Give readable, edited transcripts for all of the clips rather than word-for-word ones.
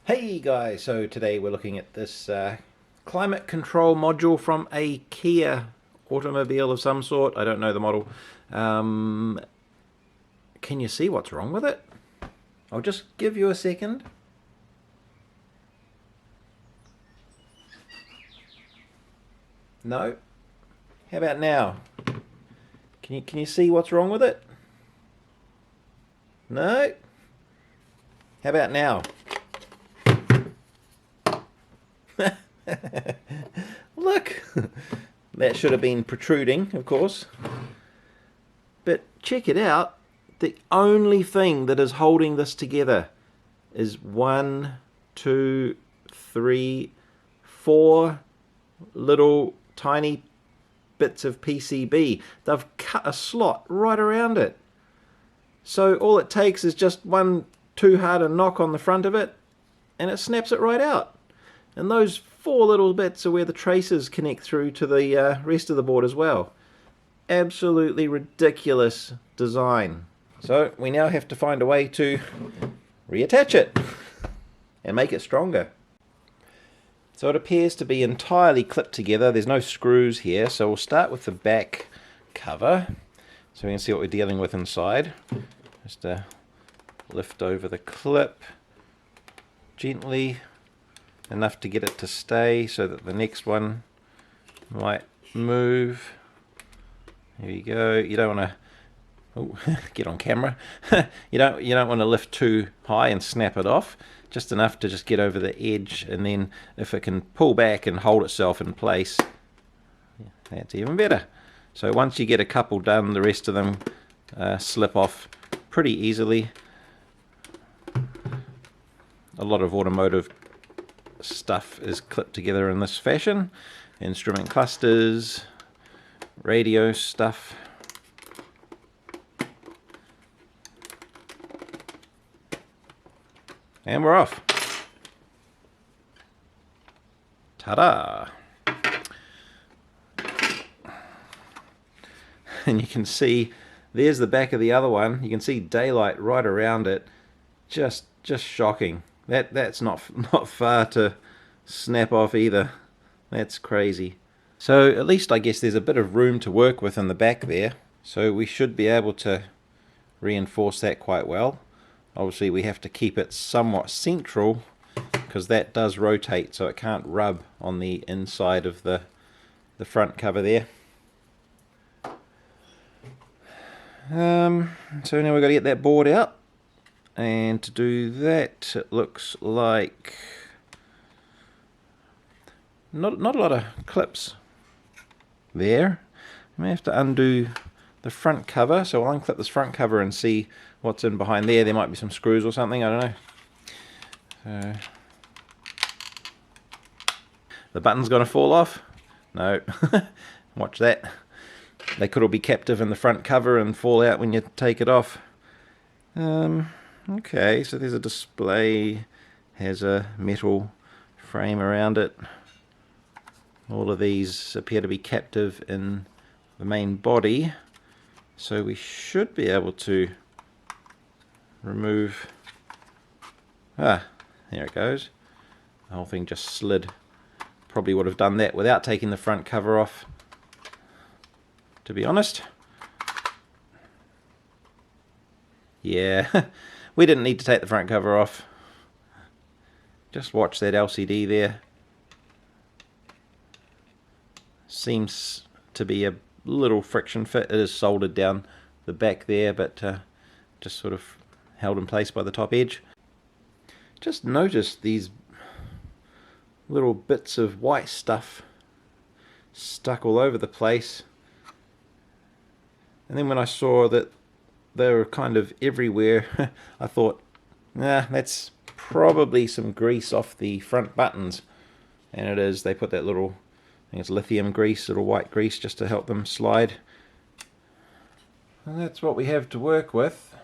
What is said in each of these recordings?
Hey guys, so today we're looking at this climate control module from a Kia automobile of some sort. I don't know the model. Can you see what's wrong with it? I'll just give you a second. No? How about now? Can you see what's wrong with it? No? How about now? Look, that should have been protruding, of course. But check it out. The only thing that is holding this together is 1, 2, 3, 4 little tiny bits of PCB. They've cut a slot right around it. So all it takes is just one too hard a knock on the front of it and it snaps it right out. And those 4 little bits are where the traces connect through to the rest of the board as well. Absolutely ridiculous design. So we now have to find a way to reattach it and make it stronger. So it appears to be entirely clipped together. There's no screws here, so we'll start with the back cover so we can see what we're dealing with inside. Just lift over the clip gently, enough to get it to stay so that the next one might move. There you go. You don't want to get on camera. you don't want to lift too high and snap it off. Just enough to just get over the edge, and then if it can pull back and hold itself in place, that's even better. So once you get a couple done, the rest of them slip off pretty easily. A lot of automotive stuff is clipped together in this fashion. Instrument clusters, radio stuff. And we're off. Ta-da! And you can see there's the back of the other one. You can see daylight right around it. Just shocking. That's not far to snap off either. That's crazy. So at least I guess there's a bit of room to work with in the back there. So we should be able to reinforce that quite well. Obviously we have to keep it somewhat central because that does rotate, so it can't rub on the inside of the front cover there. So now we've got to get that board out. And to do that, it looks like not a lot of clips there. I may have to undo the front cover, so I'll unclip this front cover and see what's in behind there. There might be some screws or something, I don't know. The button's gonna fall off? No. Watch that. They could all be captive in the front cover and fall out when you take it off. Okay, so there's a display, has a metal frame around it. All of these appear to be captive in the main body, so we should be able to remove... there it goes. The whole thing just slid. Probably would have done that without taking the front cover off, to be honest. Yeah. We didn't need to take the front cover off. Just watch that LCD there. Seems to be a little friction fit. It is soldered down the back there, but just sort of held in place by the top edge. Just noticed these little bits of white stuff stuck all over the place. And then when I saw that they were kind of everywhere, I thought, nah, that's probably some grease off the front buttons. And it is. They put that little, I think it's lithium grease, little white grease, just to help them slide. And that's what we have to work with.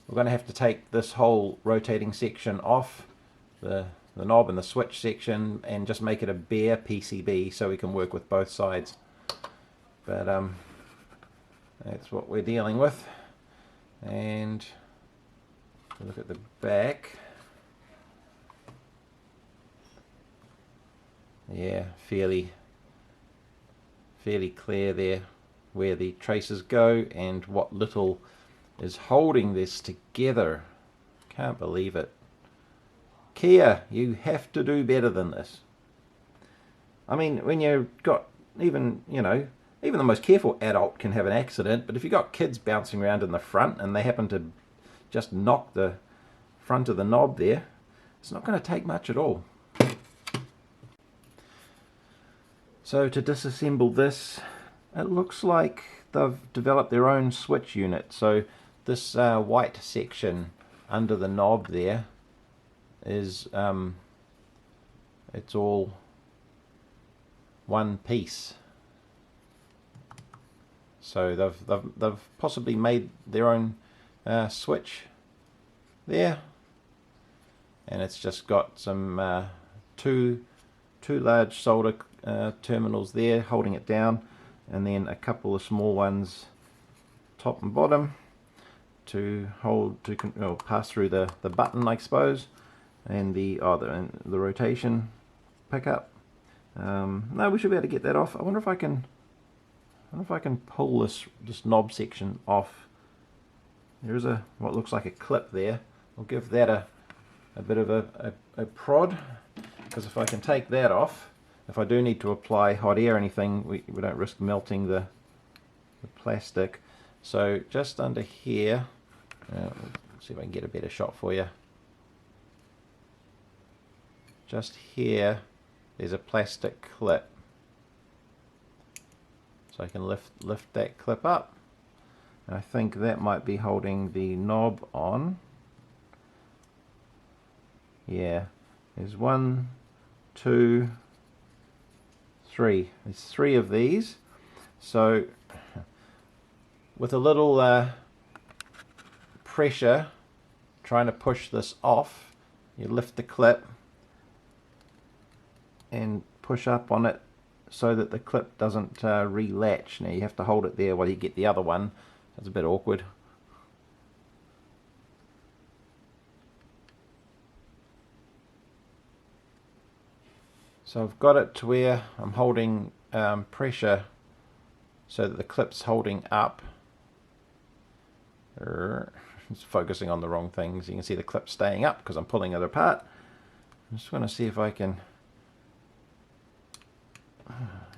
We're going to have to take this whole rotating section off, the knob and the switch section, and just make it a bare PCB so we can work with both sides. But that's what we're dealing with. And look at the back. yeah, fairly clear there where the traces go and what little is holding this together. Can't believe it. Kia, you have to do better than this. I mean, when you've got even, you know, even the most careful adult can have an accident, but if you've got kids bouncing around in the front and they happen to just knock the front of the knob there, it's not going to take much at all. So to disassemble this, it looks like they've developed their own switch unit. So this white section under the knob there is it's all one piece. So they've possibly made their own switch there, and it's just got some two large solder terminals there holding it down, and then a couple of small ones top and bottom to hold pass through the button, I suppose, and the rotation pickup. No, we should be able to get that off. I wonder if I can pull this knob section off. There is what looks like a clip there. I'll give that a bit of a prod, because if I can take that off, if I do need to apply hot air or anything, we don't risk melting the plastic. So just under here, let's see if I can get a better shot for you. Just here, there's a plastic clip. So I can lift that clip up. And I think that might be holding the knob on. Yeah, there's 1, 2, 3. There's 3 of these. So with a little pressure, trying to push this off, you lift the clip and push up on it so that the clip doesn't re-latch. Now you have to hold it there while you get the other one. That's a bit awkward. So I've got it to where I'm holding pressure so that the clip's holding up. It's focusing on the wrong things. You can see the clip staying up because I'm pulling it apart. I just want to see if I can...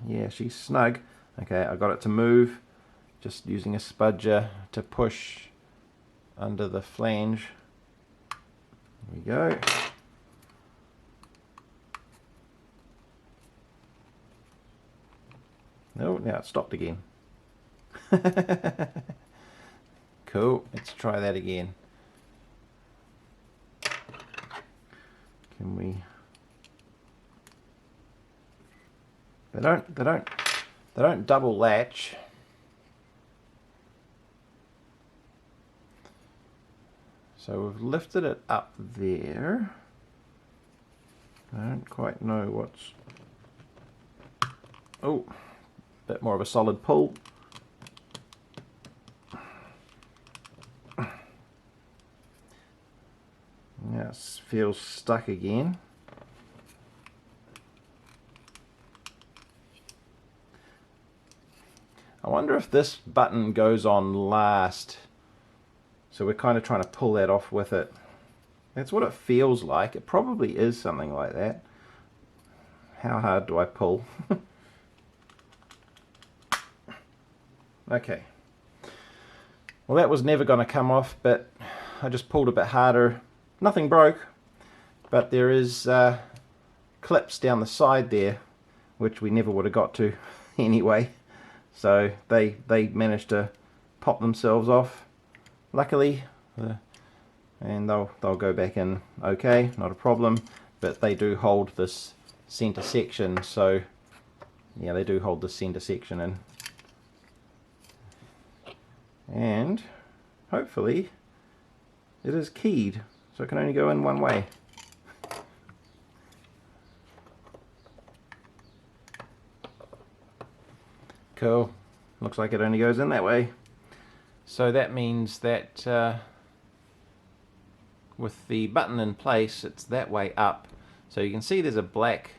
Yeah, she's snug. Okay, I got it to move. Just using a spudger to push under the flange. There we go. No, now it stopped again. Cool, let's try that again. Can we... They don't double latch. So we've lifted it up there. I don't quite know what's... Oh, a bit more of a solid pull. Now it feels stuck again. I wonder if this button goes on last. So we're kind of trying to pull that off with it. That's what it feels like. It probably is something like that. How hard do I pull? Okay. Well, that was never going to come off, but I just pulled a bit harder. Nothing broke, but there is clips down the side there, which we never would have got to anyway. So they managed to pop themselves off, luckily, and they'll go back in okay, not a problem. But they do hold this center section, so yeah, they do hold the center section in, and hopefully it is keyed, so it can only go in one way. Cool. Looks like it only goes in that way. So that means that with the button in place, it's that way up. So you can see there's a black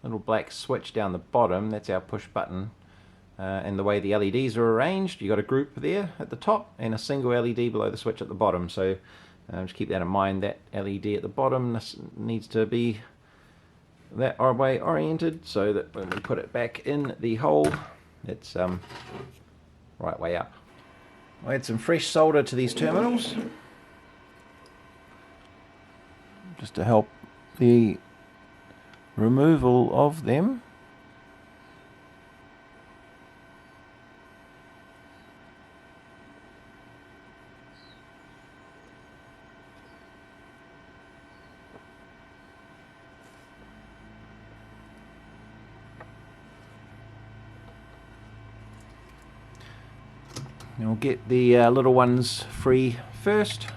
little black switch down the bottom, that's our push button. And the way the LEDs are arranged, you've got a group there at the top and a single LED below the switch at the bottom. So just keep that in mind, that LED at the bottom needs to be that way oriented so that when we put it back in the hole, it's right way up. I add some fresh solder to these terminals just to help the removal of them. And we'll get the little ones free first,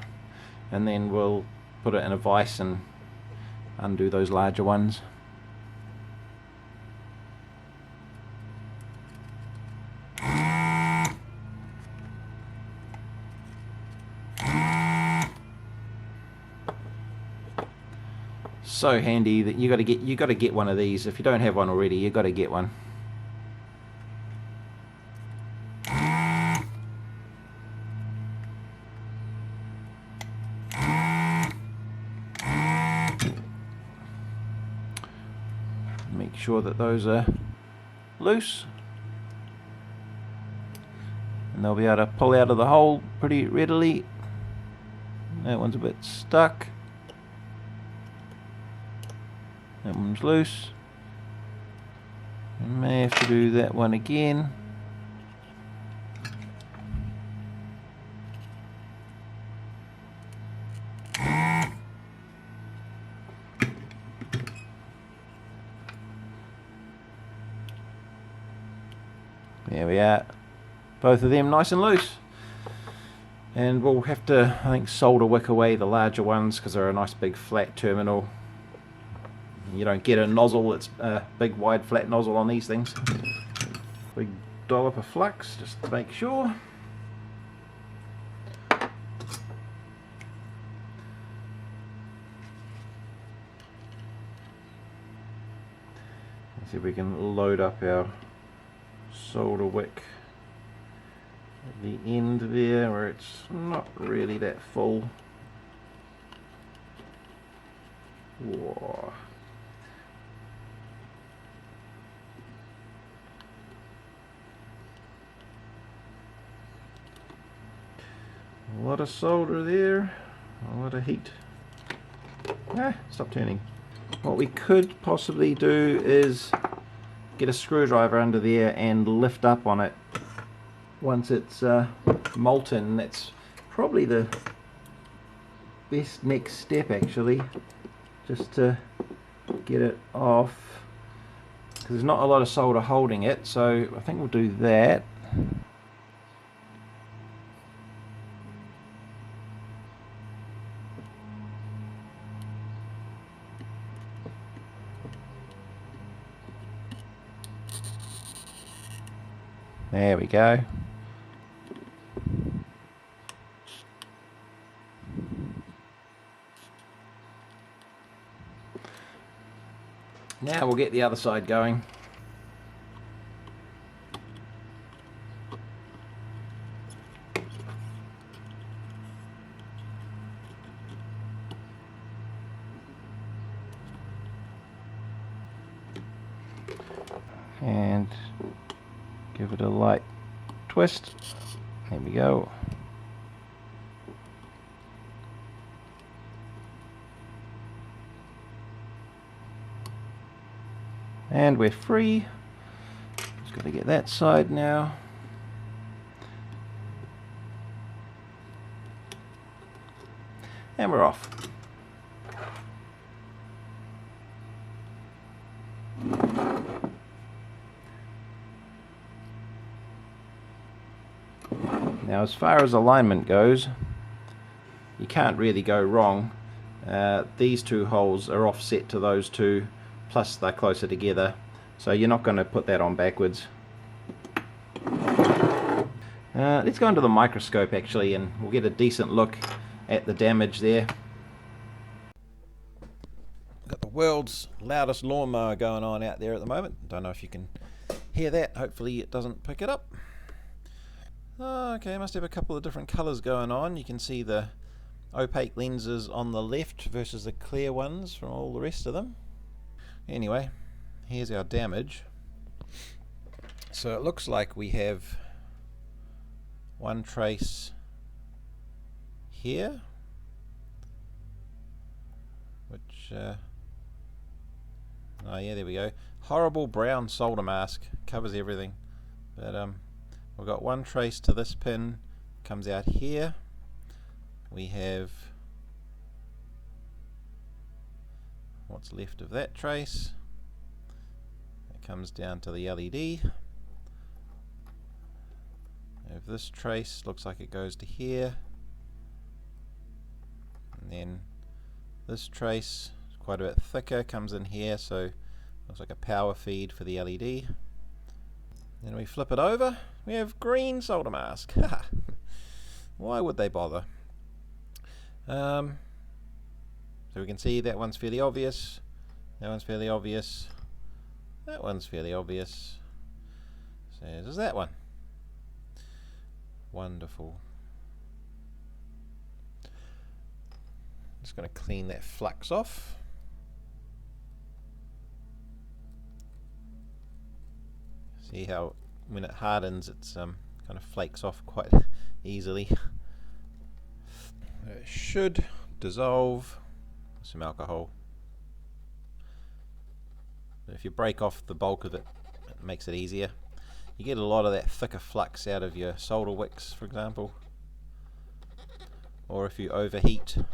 and then we'll put it in a vise and undo those larger ones. So handy that you got to get one of these. If you don't have one already, you got to get one. Make sure that those are loose, and they'll be able to pull out of the hole pretty readily. That one's a bit stuck. That one's loose. I may have to do that one again. There we are, both of them nice and loose. And we'll have to, I think, solder wick away the larger ones because they're a nice big flat terminal. You don't get a nozzle that's a big wide flat nozzle on these things. Big dollop of flux just to make sure. Let's see if we can load up our solder wick at the end there where it's not really that full. Whoa. A lot of solder there, a lot of heat. Stop turning. What we could possibly do is get a screwdriver under there and lift up on it once it's molten. That's probably the best next step, actually, just to get it off, because there's not a lot of solder holding it. So I think we'll do that. There we go. Now we'll get the other side going. And give it a light twist. There we go. And we're free. Just got to get that side now. And we're off. Now, as far as alignment goes, you can't really go wrong. These two holes are offset to those two, plus they're closer together, so you're not going to put that on backwards. Let's go into the microscope actually, and we'll get a decent look at the damage there. Got the world's loudest lawnmower going on out there at the moment. Don't know if you can hear that. Hopefully it doesn't pick it up. Okay, must have a couple of different colors going on. You can see the opaque lenses on the left versus the clear ones from all the rest of them. Anyway, here's our damage. So it looks like we have one trace here, which oh yeah, there we go. Horrible brown solder mask, covers everything. But we've got one trace to this pin, comes out here. We have what's left of that trace. It comes down to the LED. If this trace looks like it goes to here, and then this trace is quite a bit thicker, comes in here, so looks like a power feed for the LED. Then we flip it over, we have green solder mask. Why would they bother? So we can see that one's fairly obvious, that one's fairly obvious, that one's fairly obvious, so there's that one. Wonderful. Just going to clean that flux off. See how when it hardens it's kind of flakes off quite easily. It should dissolve with some alcohol. But if you break off the bulk of it, it makes it easier. You get a lot of that thicker flux out of your solder wicks, for example. Or if you overheat, if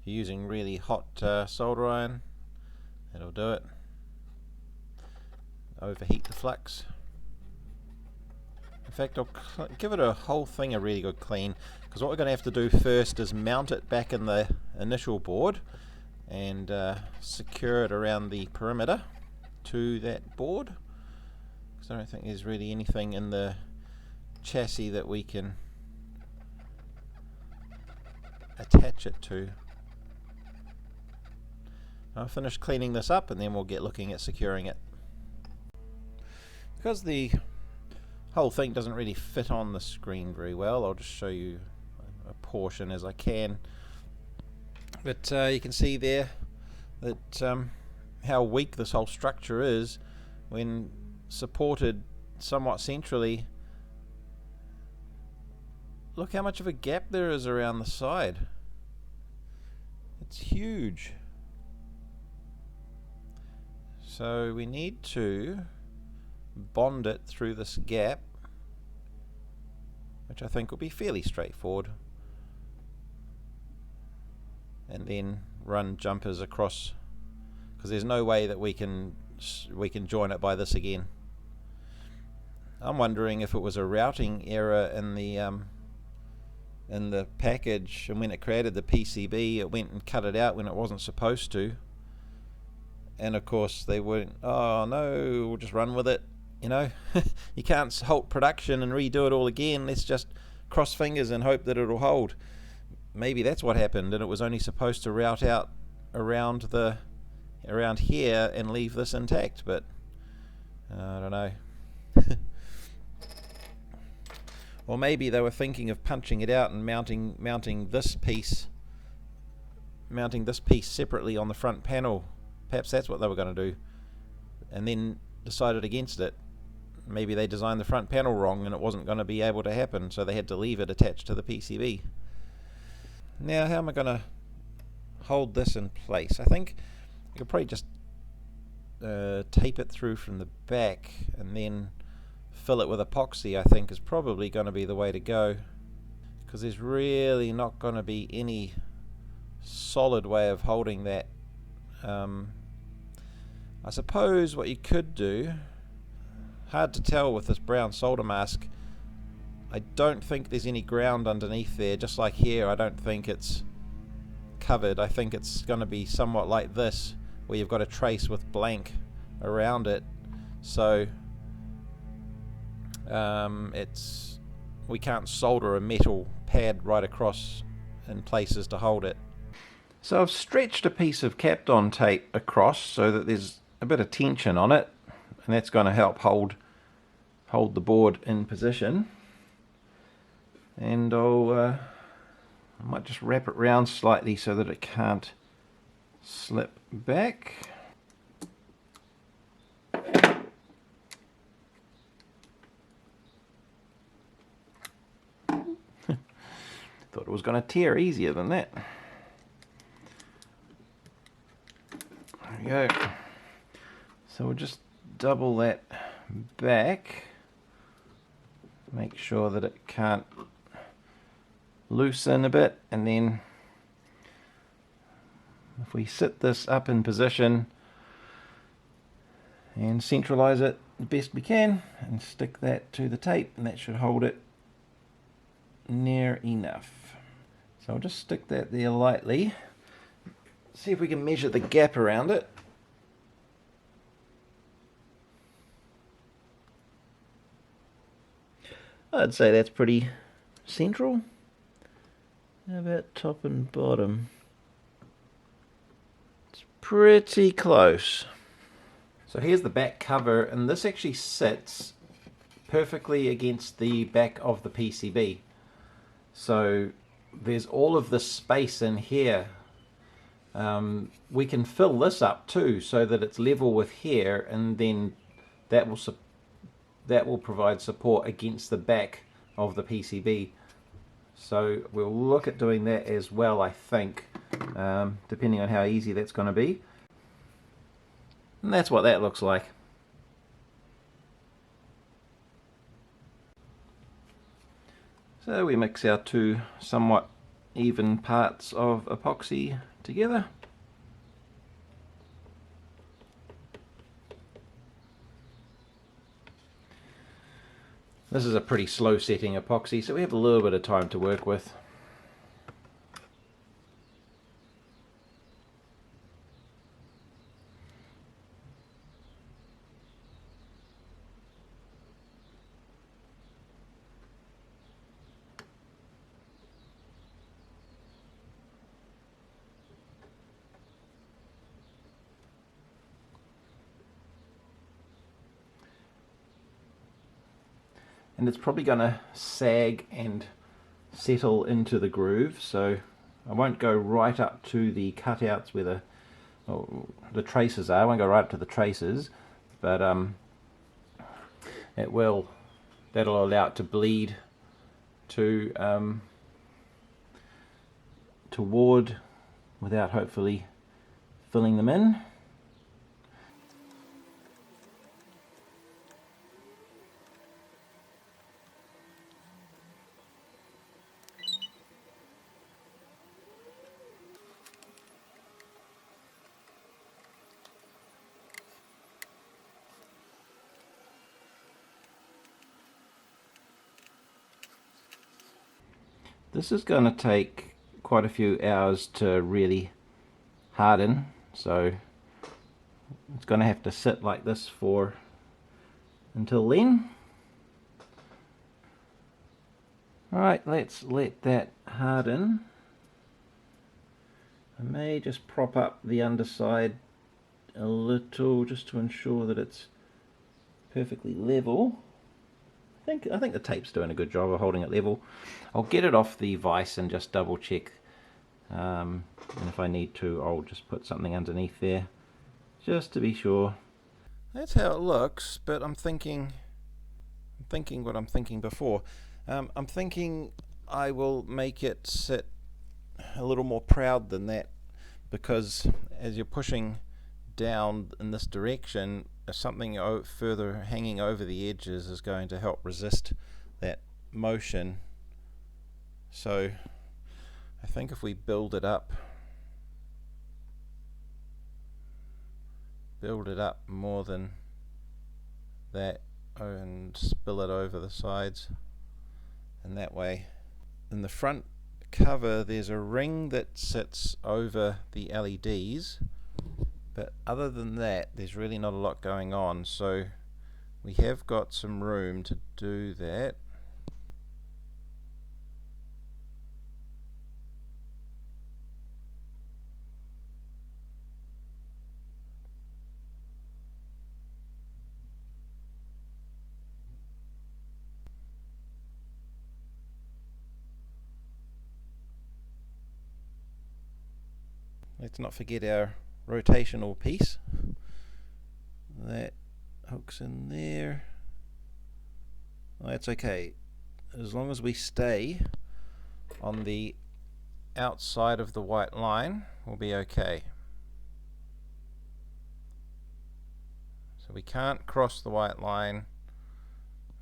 you're using really hot solder iron, that'll do it. Overheat the flux. In fact, I'll give it a whole thing a really good clean, because what we're going to have to do first is mount it back in the initial board and secure it around the perimeter to that board. I don't think there's really anything in the chassis that we can attach it to. I'll finish cleaning this up and then we'll get looking at securing it. Because the whole thing doesn't really fit on the screen very well, I'll just show you a portion as I can. But you can see there that how weak this whole structure is when supported somewhat centrally. Look how much of a gap there is around the side. It's huge. So we need to bond it through this gap, which I think will be fairly straightforward, and then run jumpers across, because there's no way that we can join it by this again. I'm wondering if it was a routing error in the package, and when it created the PCB it went and cut it out when it wasn't supposed to, and of course they went, oh no, we'll just run with it, you know. You can't halt production and redo it all again. Let's just cross fingers and hope that it'll hold. Maybe that's what happened, and it was only supposed to route out around here and leave this intact, but I don't know. Or maybe they were thinking of punching it out and mounting this piece separately on the front panel. Perhaps that's what they were going to do, and then decided against it. Maybe they designed the front panel wrong and it wasn't going to be able to happen, so they had to leave it attached to the PCB. Now, how am I going to hold this in place? I think I could probably just tape it through from the back and then fill it with epoxy. I think is probably going to be the way to go, because there's really not going to be any solid way of holding that. I suppose what you could do, hard to tell with this brown solder mask, I don't think there's any ground underneath there. Just like here, I don't think it's covered. I think it's going to be somewhat like this, where you've got a trace with blank around it, so we can't solder a metal pad right across in places to hold it. So I've stretched a piece of Kapton tape across so that there's a bit of tension on it, and that's going to help hold the board in position. And I might just wrap it round slightly so that it can't slip back. Thought it was going to tear easier than that. There we go. So we'll just double that back. Make sure that it can't loosen a bit, and then if we sit this up in position and centralize it the best we can and stick that to the tape, and that should hold it near enough. So I'll just stick that there lightly, see if we can measure the gap around it. I'd say that's pretty central. How about top and bottom? It's pretty close. So here's the back cover, and this actually sits perfectly against the back of the PCB. So there's all of this space in here. We can fill this up too so that it's level with here, and then that will provide support against the back of the PCB. So we'll look at doing that as well, I think, depending on how easy that's going to be. And that's what that looks like. So we mix our two somewhat even parts of epoxy together. This is a pretty slow setting epoxy, so we have a little bit of time to work with. And it's probably going to sag and settle into the groove, so I won't go right up to the cutouts where the traces are. I won't go right up to the traces, but that'll allow it to bleed toward without hopefully filling them in. This is going to take quite a few hours to really harden, so it's going to have to sit like this until then. Alright, let's let that harden. I may just prop up the underside a little just to ensure that it's perfectly level. I think the tape's doing a good job of holding it level. I'll get it off the vise and just double check, and if I need to I'll just put something underneath there just to be sure. That's how it looks, but I'm thinking what I'm thinking before. I'm thinking I will make it sit a little more proud than that, because as you're pushing down in this direction, something further hanging over the edges is going to help resist that motion. So I think if we build it up more than that and spill it over the sides, and that way in the front cover there's a ring that sits over the LEDs, but other than that there's really not a lot going on, so we have got some room to do that. let's not forget our rotational piece. That hooks in there. Oh, that's okay. As long as we stay on the outside of the white line, we'll be okay. So we can't cross the white line.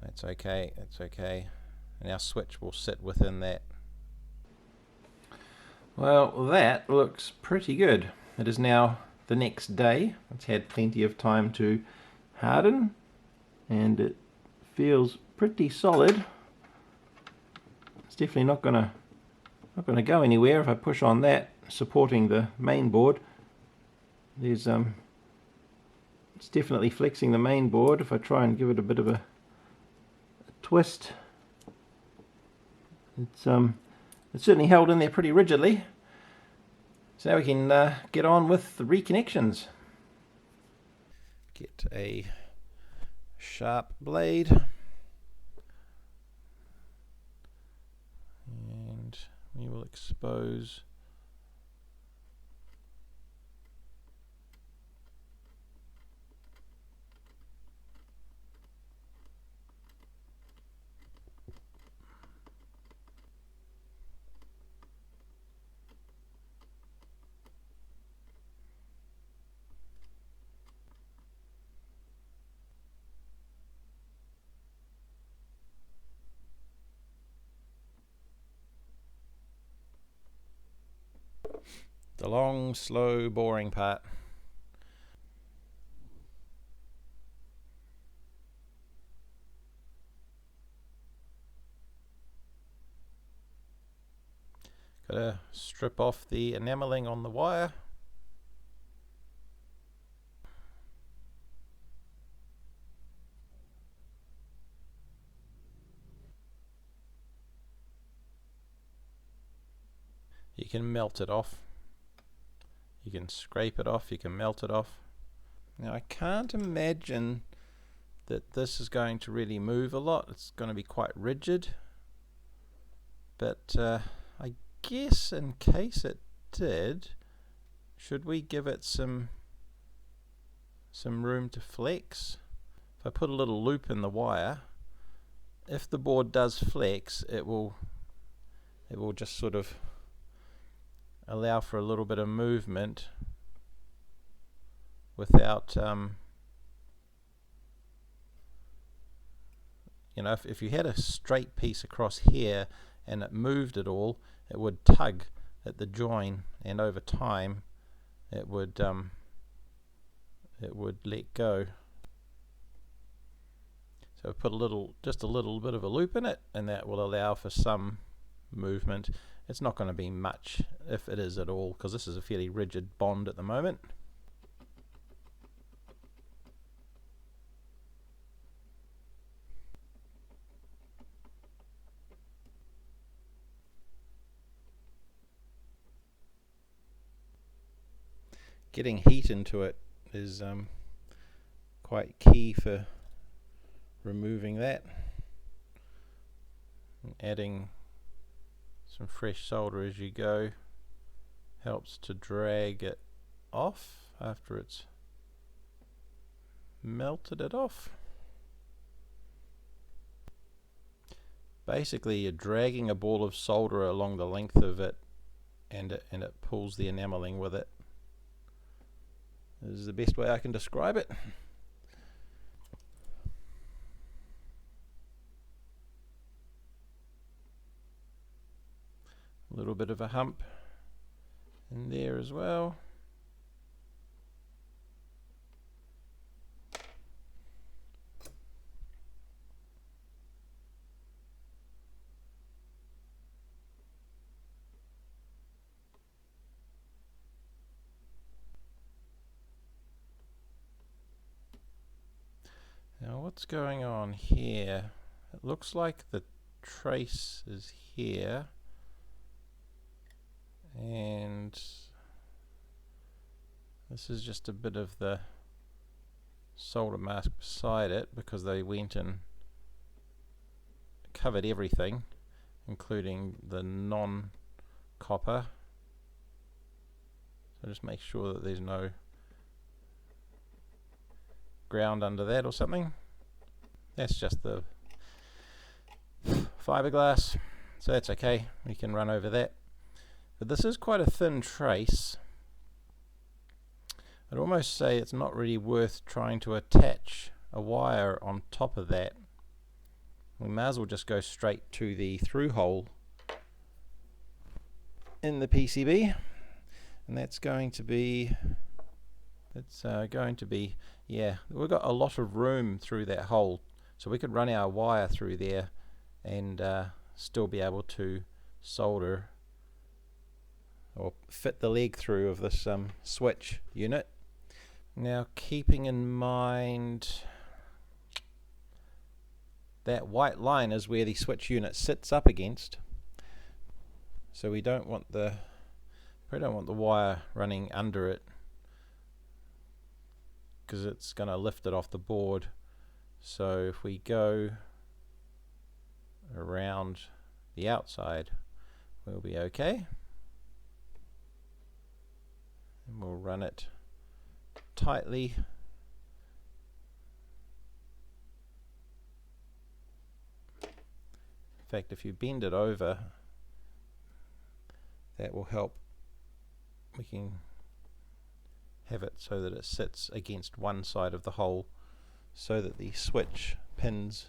That's okay, that's okay. And our switch will sit within that. Well, that looks pretty good. It is now the next day. It's had plenty of time to harden, and it feels pretty solid. It's definitely not gonna go anywhere if I push on that, supporting the main board. There's it's definitely flexing the main board. If I try and give it a bit of a twist, it's certainly held in there pretty rigidly. So now we can get on with the reconnections. Get a sharp blade and we will expose the long, slow, boring part. Gotta strip off the enameling on the wire. You can melt it off. You can scrape it off, you can melt it off. Now I can't imagine that this is going to really move a lot. It's going to be quite rigid. But I guess in case it did, should we give it some room to flex? If I put a little loop in the wire, if the board does flex, it will just sort of allow for a little bit of movement without you know, if you had a straight piece across here and it moved at all, it would tug at the join, and over time it would let go. So put just a little bit of a loop in it, and that will allow for some movement. It's not going to be much, if it is at all, because this is a fairly rigid bond at the moment. Getting heat into it is quite key for removing that. And adding some fresh solder as you go helps to drag it off after it's melted it off. Basically you're dragging a ball of solder along the length of it, and it pulls the enameling with it. This is the best way I can describe it. A little bit of a hump in there as well. Now what's going on here? It looks like the trace is here, and this is just a bit of the solder mask beside it, because they went and covered everything, including the non-copper. So just make sure that there's no ground under that or something. That's just the fiberglass, so that's okay, we can run over that. But this is quite a thin trace. I'd almost say it's not really worth trying to attach a wire on top of that. We may as well just go straight to the through hole in the PCB, and that's going to be, yeah, we've got a lot of room through that hole, so we could run our wire through there and still be able to solder or fit the leg through of this switch unit. Now, keeping in mind that white line is where the switch unit sits up against, so we don't want the wire running under it, because it's going to lift it off the board. So if we go around the outside, we'll be okay, and we'll run it tightly. In fact, if you bend it over, that will help. We can have it so that it sits against one side of the hole, so that the switch pins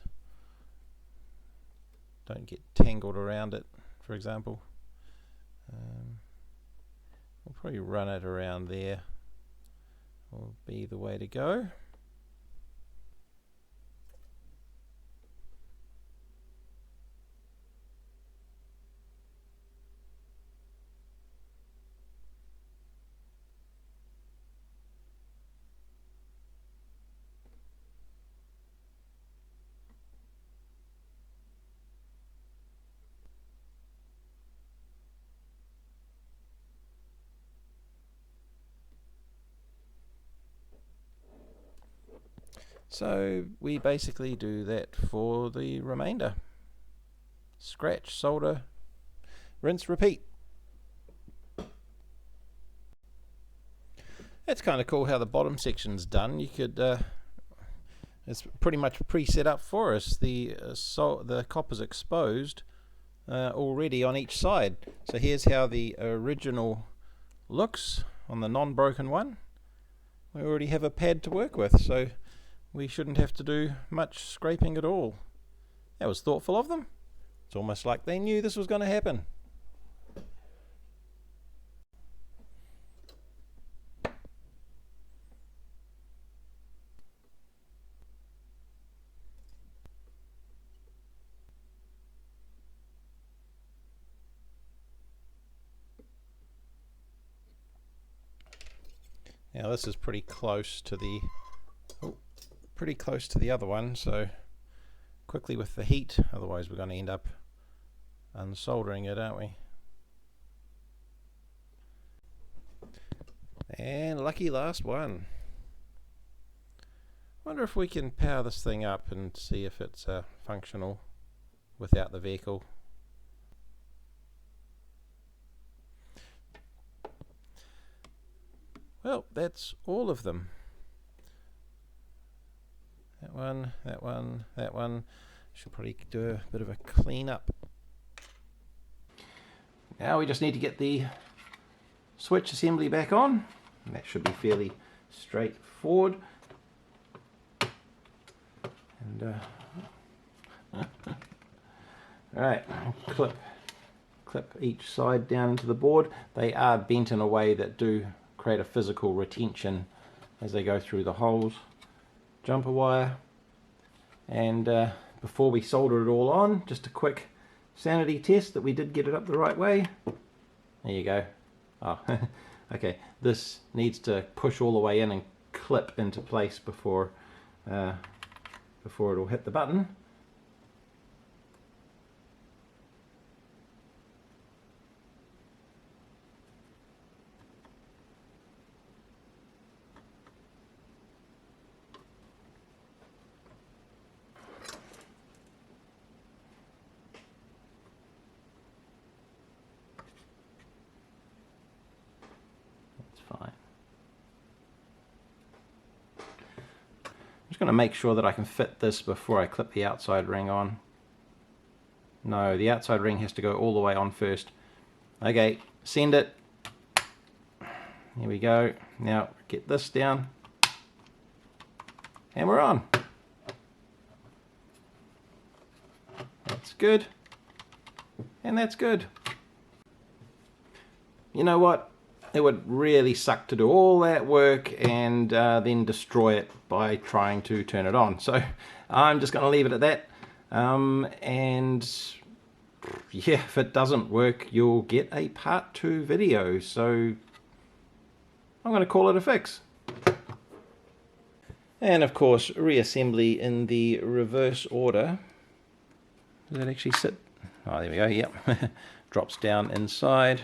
don't get tangled around it, for example. We'll probably run it around there, will be the way to go. So we basically do that for the remainder. Scratch, solder, rinse, repeat. That's kind of cool how the bottom section's done. You could, it's pretty much pre-set up for us. The copper's exposed already on each side. So here's how the original looks on the non-broken one. We already have a pad to work with, so we shouldn't have to do much scraping at all. That was thoughtful of them. It's almost like they knew this was going to happen. Now this is pretty close to the other one, so quickly with the heat, otherwise we're going to end up unsoldering it, aren't we? And lucky last one. Wonder if we can power this thing up and see if it's functional without the vehicle. Well, that's all of them. That one, that one, that one. Should probably do a bit of a clean up. Now we just need to get the switch assembly back on. And that should be fairly straightforward. And alright, clip each side down into the board. They are bent in a way that do create a physical retention as they go through the holes. Jumper wire, and before we solder it all on, just a quick sanity test that we did get it up the right way. There you go. Oh, okay, this needs to push all the way in and clip into place before it'll hit the button. going to make sure that I can fit this before I clip the outside ring on. No, the outside ring has to go all the way on first. Okay, send it. Here we go. Now get this down. And we're on. That's good. And that's good. You know what? It would really suck to do all that work and then destroy it by trying to turn it on. So I'm just going to leave it at that. And yeah, if it doesn't work, you'll get a part 2 video. So I'm going to call it a fix. And of course, reassembly in the reverse order. Does that actually sit? Oh, there we go. Yep. Drops down inside.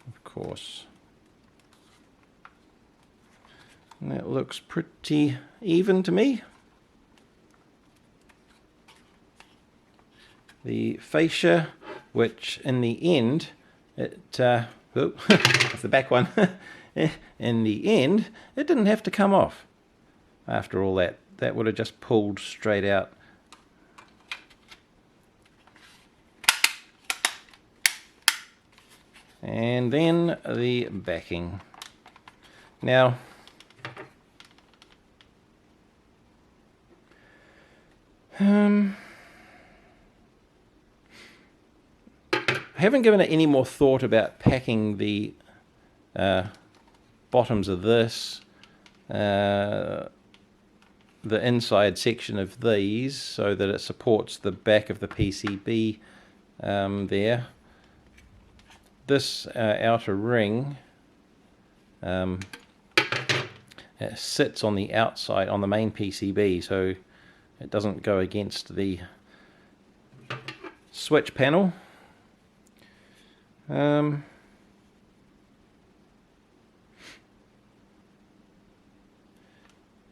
Of course. And that looks pretty even to me. The fascia, which in the end, that's the back one. In the end, it didn't have to come off. After all that, that would have just pulled straight out. And then the backing. Now, I haven't given it any more thought about packing the bottoms of this, the inside section of these, so that it supports the back of the PCB there. This outer ring sits on the outside, on the main PCB, so it doesn't go against the switch panel.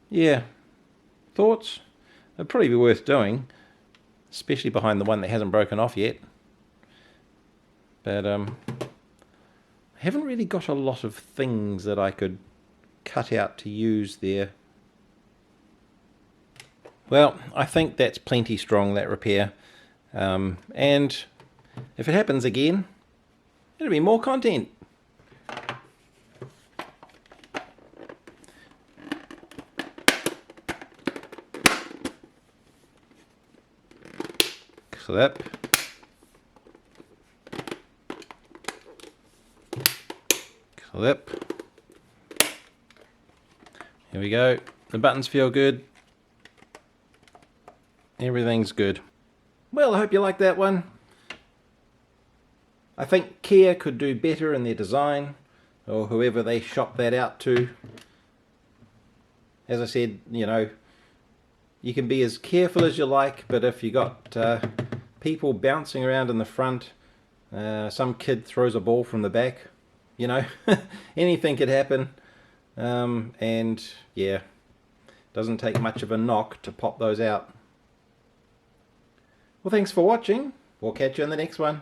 Yeah, thoughts? It'd probably be worth doing, especially behind the one that hasn't broken off yet. But I haven't really got a lot of things that I could cut out to use there. Well, I think that's plenty strong, that repair. And if it happens again, it'll be more content. Clip. Clip. Here we go. The buttons feel good. Everything's good. Well, I hope you like that one. I think Kia could do better in their design, or whoever they shop that out to. As I said, you know, you can be as careful as you like, but if you got people bouncing around in the front, some kid throws a ball from the back, you know, anything could happen. And yeah, doesn't take much of a knock to pop those out. Well, thanks for watching. We'll catch you in the next one.